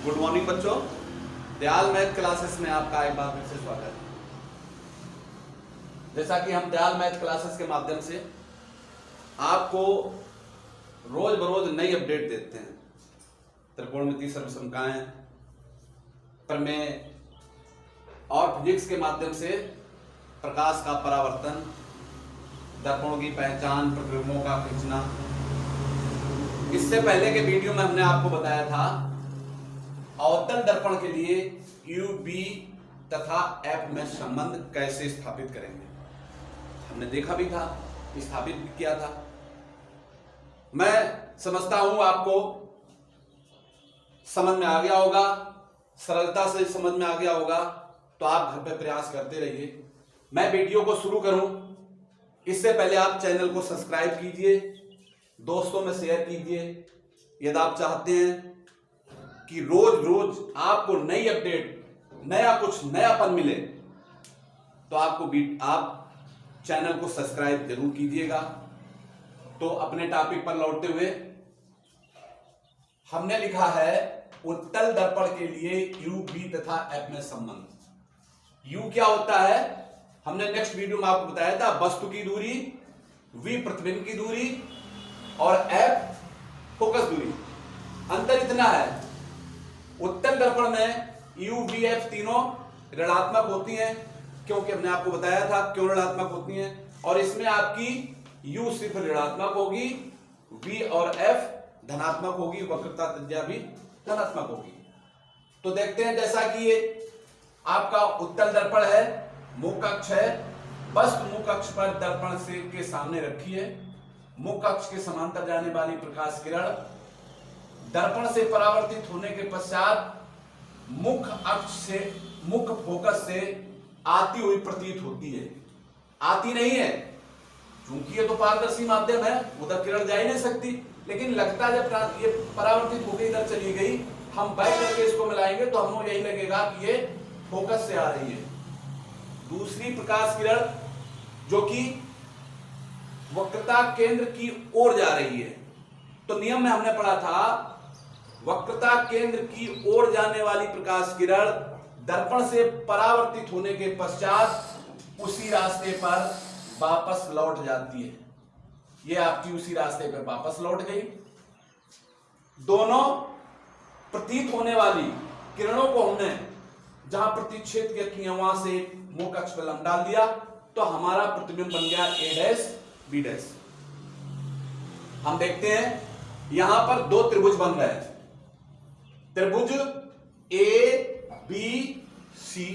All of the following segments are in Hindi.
गुड मॉर्निंग बच्चों, दयाल मैथ क्लासेस में आपका एक बार फिर से स्वागत है। जैसा कि हम दयाल मैथ क्लासेस के माध्यम से आपको रोज बरोज नई अपडेट देते हैं। त्रिकोणमितीय सर्वसंख्याएं, प्रमेय और फिजिक्स के माध्यम से प्रकाश का परावर्तन, दर्पणों की पहचान, प्रतिबिंबों का खींचना। इससे पहले के वीडियो में हमने आपको बताया था अवतल दर्पण के लिए यू बी तथा एफ में संबंध कैसे स्थापित करेंगे। हमने देखा भी था, स्थापित भी किया था। मैं समझता हूं आपको समझ में आ गया होगा, सरलता से समझ में आ गया होगा। तो आप घर पे प्रयास करते रहिए। मैं वीडियो को शुरू करूं इससे पहले आप चैनल को सब्सक्राइब कीजिए, दोस्तों में शेयर कीजिए। यदि आप चाहते हैं कि रोज रोज आपको नई अपडेट, कुछ नयापन मिले, तो आप चैनल को सब्सक्राइब जरूर कीजिएगा। तो अपने टॉपिक पर लौटते हुए हमने लिखा है उत्तल दर्पण के लिए यू बी तथा एफ में संबंध। यू क्या होता है, हमने नेक्स्ट वीडियो में आपको बताया था, वस्तु की दूरी, वी प्रतिबिंब की दूरी और एफ फोकस दूरी। अंतर इतना है, उत्तल दर्पण में यू बी एफ तीनों ऋणात्मक होती हैं, क्योंकि हमने आपको बताया था क्यों ऋणात्मक होती हैं। और इसमें आपकी यू सिर्फ ऋणात्मक होगी, वी और एफ धनात्मक होगी, वक्रता त्रिज्या भी धनात्मक होगी। तो देखते हैं, जैसा कि ये आपका उत्तल दर्पण है, मुख अक्ष है, वस्तु मुख अक्ष पर दर्पण से के सामने रखी है। मुख अक्ष के समांतर जाने वाली प्रकाश किरण दर्पण से परावर्तित होने के पश्चात मुख अक्ष से, मुख फोकस से आती हुई प्रतीत होती है। आती नहीं है, क्योंकि ये तो पारदर्शी माध्यम है, उधर किरण जा ही नहीं सकती। लेकिन लगता है जब ये परावर्तित होकर इधर चली गई, हम बैक करके इसको मिलाएंगे तो हमको यही लगेगा कि ये फोकस से आ रही है। दूसरी प्रकाश किरण जो कि वक्रता केंद्र की ओर जा रही है। तो नियम में हमने पढ़ा था, वक्रता केंद्र की ओर जाने वाली प्रकाश किरण दर्पण से परावर्तित होने के पश्चात उसी रास्ते पर वापस लौट जाती है। ये आपकी उसी रास्ते पर वापस लौट गई। दोनों प्रतीत होने वाली किरणों को हमने जहां प्रतिच्छेद किया वहां से मुख अक्ष पर लंब डाल दिया, तो हमारा प्रतिबिंब बन गया ए डैश बी डैश। हम देखते हैं यहां पर दो त्रिभुज बन रहे हैं, त्रिभुज ए बी सी,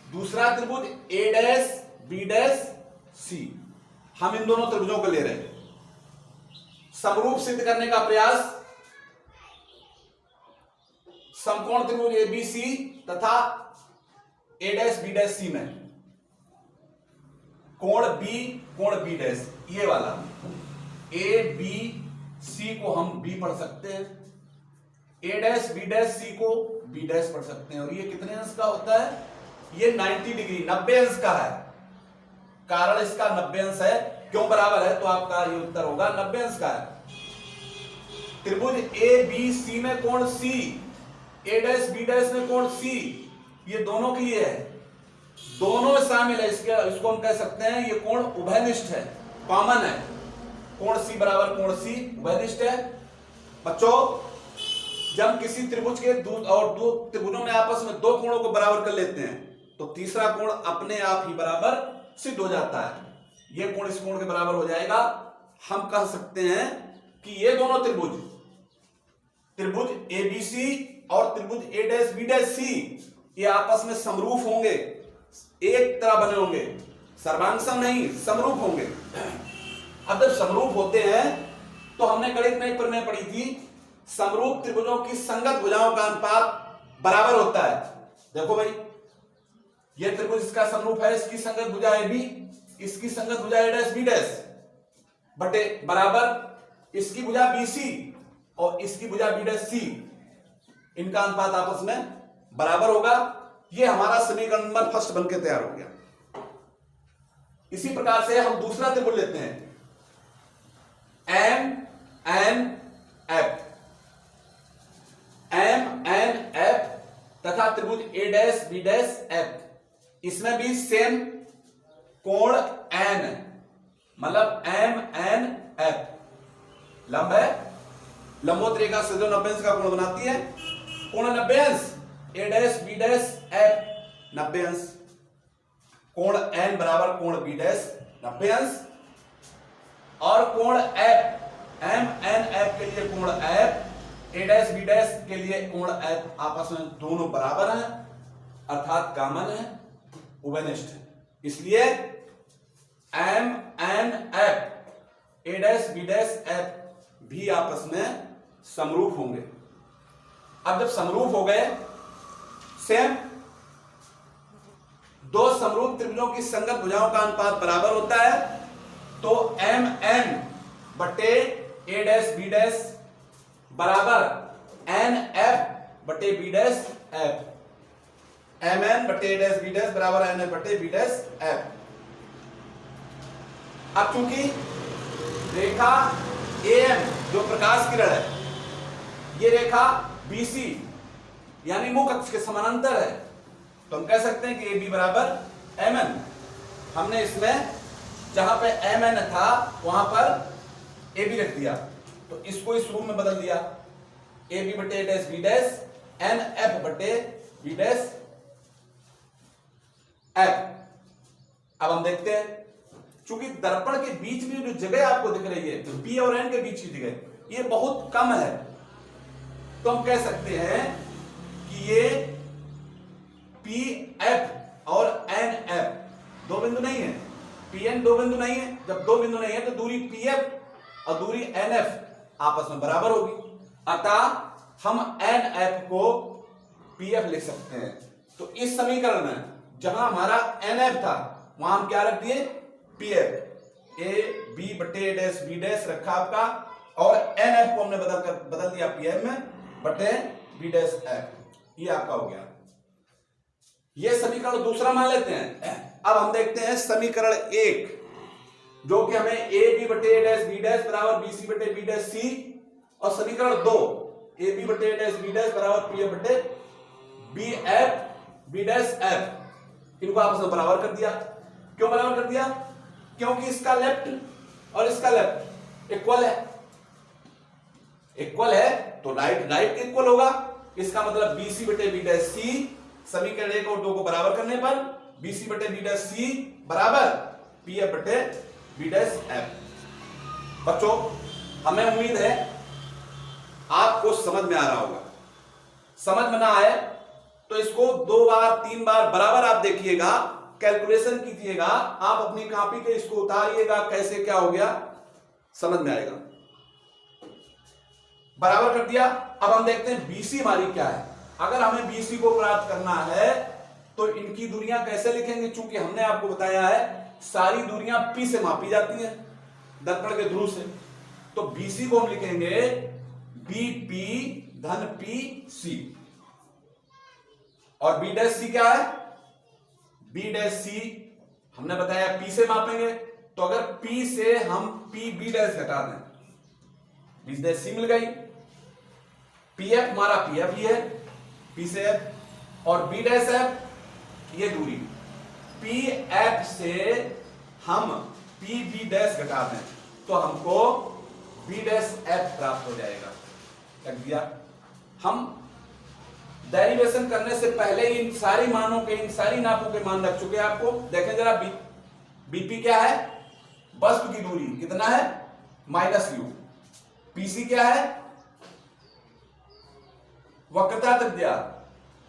दूसरा त्रिभुज A dash B dash C. हम इन दोनों त्रिभुजों को ले रहे हैं। समरूप सिद्ध करने का प्रयास, समकोण त्रिभुज ए बी सी तथा ए डैश बी डैश सी में कोण बी डैश, ये वाला ए बी सी को हम बी पढ़ सकते हैं, ए डैश बी डैश सी को बी डैश पढ़ सकते हैं। और ये कितने अंश का होता है, ये 90 डिग्री 90 अंश का है। कारण इसका 90 अंश है, क्यों बराबर है, तो आपका ये उत्तर होगा 90 अंश का है। त्रिभुज ए बी सी में कोण सी, ए डैश बी डैश में कोण सी, ये दोनों के लिए है, दोनों में शामिल है। इसको हम कह सकते हैं ये कोण उभयनिष्ठ है, कॉमन है। कोण सी बराबर कोण सी उभयनिष्ठ है। बच्चों, जब किसी त्रिभुज के दो त्रिभुजों में आपस में दो कोणों को बराबर कर लेते हैं, तो तीसरा कोण अपने आप ही बराबर सिद्ध हो जाता है। यह कोण इस कोण के बराबर हो जाएगा। हम कह सकते हैं कि ये दोनों त्रिभुज ए बी सी और त्रिभुज A dash B dash C, ये आपस में समरूप होंगे, एक तरह बने होंगे, सर्वांगसम नहीं, समरूप होंगे। अब जब समरूप होते हैं तो हमने गणित में एक प्रमेय पढ़ी थी, समरूप त्रिभुजों की संगत भुजाओं का अनुपात बराबर होता है। देखो भाई, ये त्रिभुज इसका समरूप है, इसकी संगत भुजा ए बी, इसकी संगत भुजा ए डैश बी डैश बटे बराबर इसकी भुजा बी सी और इसकी भुजा बी डैश सी, इनका अनुपात आपस में बराबर होगा। ये हमारा समीकरण नंबर फर्स्ट बनके तैयार हो गया। इसी प्रकार से हम दूसरा त्रिभुज लेते हैं, एम एन एफ। एम त्रिभुज A dash B dash F, इसमें भी सेम कोण एन, मतलब एम एन एफ लंब है, लंबवत रेखा से जो 90 अंश का कोण बनाती है, कोण 90 अंश, ए डैश बी डैश एफ 90 अंश, कोण एन बराबर कोण बी डैश 90 अंश, और कोण एफ एम एन एफ के लिए कोण F, A dash B dash के लिए कोण एफ आपस में दोनों बराबर हैं, अर्थात कॉमन है, उभयनिष्ठ है, इसलिए M N F A dash B dash F भी आपस में समरूप होंगे। अब जब समरूप हो गए, सेम दो समरूप त्रिभुजों की संगत भुजाओं का अनुपात बराबर होता है, तो एम एन बटे ए डैश बी डैश बराबर एन एफ बटे B dash F, M N बटे ए डैश बी डैश बराबर एन एफ बटे बी डैश एफ। अब चूंकि रेखा एम जो प्रकाश किरण है, ये रेखा बीसी यानी मुख अक्ष के समानांतर है, तो हम कह सकते हैं कि ए बी बराबर एम एन। हमने इसमें जहां पे एम एन था वहां पर ए बी रख दिया, तो इसको इस रूप में बदल दिया, ए बी बटे A dash B dash N F बटे बी डैश एफ। अब हम देखते हैं, चूंकि दर्पण के बीच में जो जगह आपको दिख रही है, तो पी और एन के बीच की जगह ये बहुत कम है, तो हम कह सकते हैं कि ये पी एफ और एन एफ दो बिंदु नहीं है, पी एन दो बिंदु नहीं है। जब दो बिंदु नहीं है तो दूरी पी एफ और दूरी एन एफ आपस में बराबर होगी, अतः हम एन एफ को पी एफ लिख सकते हैं। तो इस समीकरण में जहां हमारा एन एफ था वहां हम क्या रख दिए, पी एफ, ए बी बटे ए डैश बी डैश रखा आपका, और एन एफ को हमने बदल दिया पी एफ में बटे बी डैश एफ, ये आपका हो गया। ये समीकरण दूसरा मान लेते हैं। अब हम देखते हैं समीकरण एक, जो कि हमें ए बी बटे ए डैश बी डैश बराबर बी सी बटे बी डैश सी, और समीकरण दो ए बी बटे ए डैश बी डैश बराबर पी एफ बटे B F B dash F, इनको आपस में बराबर कर दिया। क्यों बराबर कर दिया? क्योंकि इसका लेफ्ट और इसका लेफ्ट इक्वल है, इक्वल है तो राइट राइट इक्वल होगा। इसका मतलब बीसी बटे बी डैश सी, समीकरण एक और दो को बराबर करने पर बीसी बटे बी डैश सी बराबर पी एफ बटे बी डैश एफ। बच्चों, हमें उम्मीद है आपको समझ में आ रहा होगा। समझ में ना आए तो इसको दो बार तीन बार बराबर आप देखिएगा, कैलकुलेशन कीजिएगा, आप अपनी कॉपी पे इसको उतारिएगा, कैसे क्या हो गया समझ में आएगा। बराबर कर दिया। अब हम देखते हैं बीसी हमारी क्या है। अगर हमें बीसी को प्राप्त करना है तो इनकी दूरियां कैसे लिखेंगे, चूंकि हमने आपको बताया है सारी दूरियां पी से मापी जाती हैं दर्पण के ध्रुव से, तो बीसी को हम लिखेंगे बीपी धन पी सी, और बी डैश सी क्या है, बी डैश सी हमने बताया पी से मापेंगे, तो अगर पी से हम पी बी डैश घटा दें, बी डैश सी मिल गई, पी एफ हमारा पी एफ ही है, पी से एफ, और बी डैश एफ ये दूरी, पी एफ से हम पी बी डैश घटा दें तो हमको बी डैश एफ प्राप्त हो जाएगा। लग दिया। हम डेरिवेशन करने से पहले इन सारी मानों के, इन सारी नापों के मान रख चुके हैं आपको। देखें जरा, बीपी क्या है, वस्तु की दूरी कितना है माइनस यू, पीसी क्या है वक्रता त्रिज्या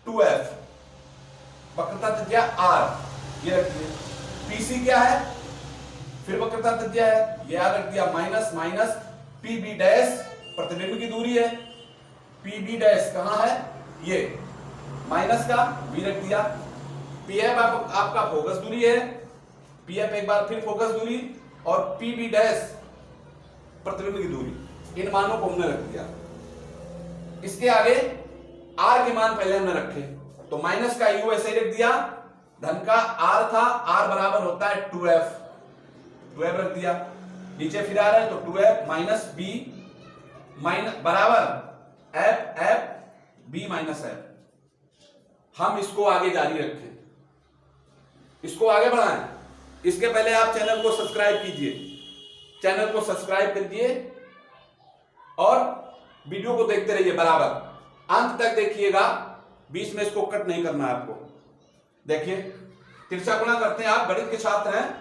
2f, वक्रता त्रिज्या r, ये रखिए। पीसी क्या है, फिर वक्रता त्रिज्या है, ये याद रख दिया, minus minus P B dash प्रतिबिंब की दूरी है, पी बी डैश कहां है, ये माइनस का v रख दिया। पी एफ आपका फोकस दूरी है, पी एफ एक बार फिर फोकस दूरी, और पी बी डैश प्रतिबिंब की दूरी, इन मानों को हमने रख दिया। इसके आगे r के मान पहले हमने रखे, तो माइनस का u ऐसे रख दिया, धन का r था, r बराबर होता है 2f, 2f रख दिया। नीचे फिर आ रहा है तो 2f माइनस b माइनस बराबर f f b minus f, हम इसको आगे जारी रखें, इसको आगे बढ़ाएं। इसके पहले आप चैनल को सब्सक्राइब कीजिए, चैनल को सब्सक्राइब करिए और वीडियो को देखते रहिए बराबर, अंत तक देखिएगा, बीच में इसको कट नहीं करना है आपको। देखिए तिरछा गुणा करते हैं, आप गणित के छात्र हैं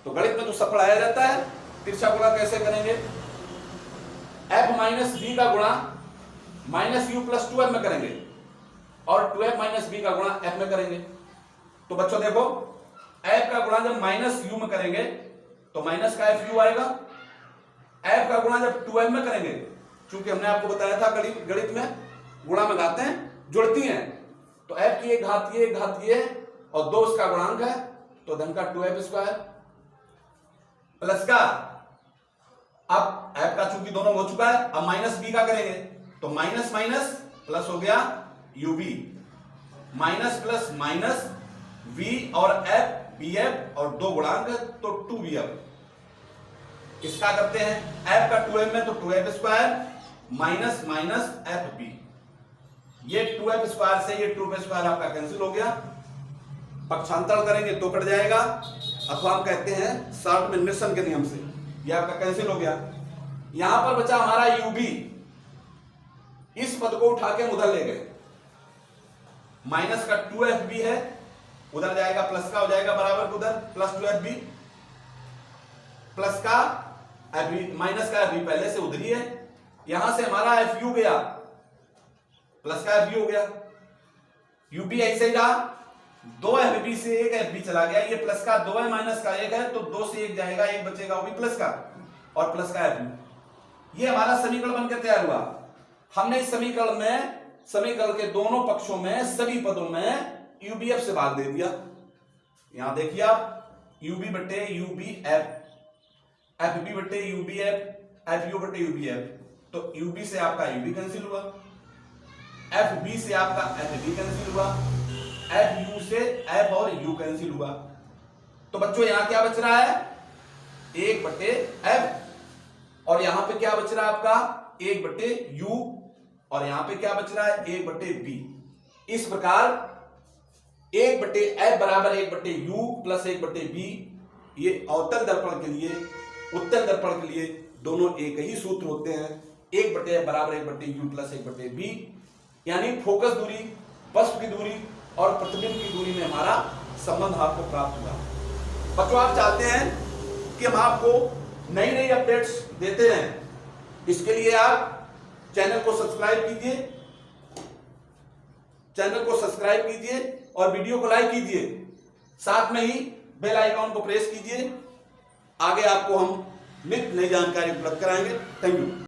तो गणित में तो सब पढ़ाया जाता है। तिरछा गुणा कैसे करेंगे? f माइनस बी का गुणा माइनस यू प्लस 2f में करेंगे और 2f माइनस बी का गुणा f में करेंगे। तो बच्चों देखो, f का गुणा जब माइनस यू में करेंगे तो माइनस का f यू आएगा, f का गुणा जब 2f में करेंगे, चूंकि हमने आपको बताया था गणित में गुणा में गाते हैं, जुड़ती हैं, तो f की एक घात ये और 2 उसका गुणांक है, तो धन का 2f स्क्वायर प्लस का, अब f का चूंकि दोनों हो चुका है, अब माइनस b का करेंगे तो माइनस माइनस प्लस हो गया ub, minus plus minus v और f bf और 2 गुणांक तो 2bf। इसका करते हैं f का 2f में तो 2f square minus minus fb, ये 2f स्क्वायर से ये 2f स्क्वायर आपका कैंसिल हो गया, पक्षांतर करेंगे तो कट जाएगा, अथवा हम कहते हैं शॉर्ट में निरसन के नियम से ये आपका कैंसिल हो गया। यहां पर बचा हमारा ub, इस पद को उठा के उधर ले गए, माइनस का 2fb है, उधर जाएगा प्लस का हो जाएगा बराबर उधर प्लस 2fb, प्लस का fb माइनस का fb पहले से उधर ही है, यहां से हमारा fu गया प्लस का fb हो गया, ub ऐसे ही रहा, 2 fb से एक fb चला गया, ये प्लस का 2 है माइनस का 1 है तो 2 से 1 जाएगा, 1 बचेगा वो भी प्लस का और प्लस का fb। ये हमारा समीकरण बनकर तैयार हुआ। हमने इस समीकरण में समीकरण के दोनों पक्षों में सभी पदों में ubf से भाग दे दिया। यहां देखिए आप ub बटे ubf, fb बटे ubf, fu बटे ubf, तो ub से आपका ub कैंसिल हुआ, fb से आपका fb कैंसिल हुआ, fu से f और u कैंसिल हुआ। तो बच्चों यहां क्या बच रहा है? 1 बटे f, और यहां पे क्या बच रहा है आपका? 1 बटे u, और यहां पे क्या बच रहा है? 1 बटे b। इस प्रकार 1 बटे f बराबर 1 बटे u प्लस 1 बटे b, ये अवतल दर्पण के लिए, उत्तल दर्पण के लिए दोनों एक ही सूत्र होते हैं। 1 बटे f बराबर 1 बटे u प्लस 1 बटे b, यानी फोकस दूरी, वस्तु की दूरी और प्रतिबिंब की दूरी में हमारा संबंध आपको प्राप्त हुआ। बच्चों आप चाहते हैं कि हम आपको नई नई अपडेट्स देते रहें, इसके लिए आप चैनल को सब्सक्राइब कीजिए, चैनल को सब्सक्राइब कीजिए और वीडियो को लाइक कीजिए, साथ में ही बेल आइकॉन को प्रेस कीजिए। आगे आपको हम नित्य नई जानकारी उपलब्ध कराएंगे। Thank you.